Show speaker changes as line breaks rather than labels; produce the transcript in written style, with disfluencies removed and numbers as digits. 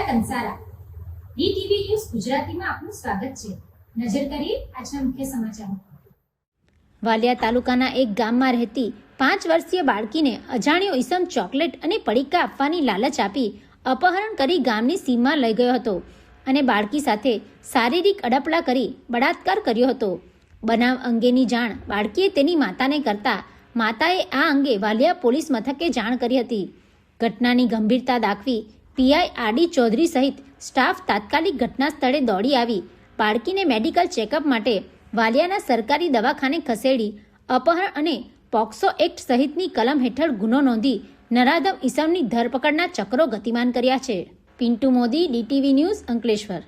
Kansara DTV news ગુજરાતીમાં આપનું સ્વાગત છે। નજર કરીએ આજના મુખ્ય સમાચારો।
વાલિયા તાલુકાના એક ગામમાં રહેતી 5 વર્ષીય બાળકીને અજાણ્યો ઈસમ ચોકલેટ અને પડીકા આપવાની લાલચ આપી અપહરણ કરી ગામની સીમમાં લઈ ગયો હતો અને બાળકી સાથે શારીરિક અડપલા કરી બળાત્કાર કર્યો હતો। બનાવ અંગેની જાણ બાળકીએ તેની માતાને કરતા માતાએ આ અંગે વાલિયા પોલીસ મથકે જાણ કરી હતી। ઘટનાની ગંભીરતા દાખવી પીઆઈ આડી ચૌધરી સહિત સ્ટાફ તાત્કાલિક ઘટના સ્થળે દોડી આવી બાળકીને મેડિકલ ચેકઅપ માટે વાલિયાના સરકારી દવાખાને ખસેડી અપહરણ અને પોક્સો એક્ટ સહિતની કલમ હેઠળ ગુનો નોંધી નરાધમ ઈસમની ધરપકડના ચક્રો ગતિમાન કર્યા છે। Pintu Modi, DTV news, Ankleshwar.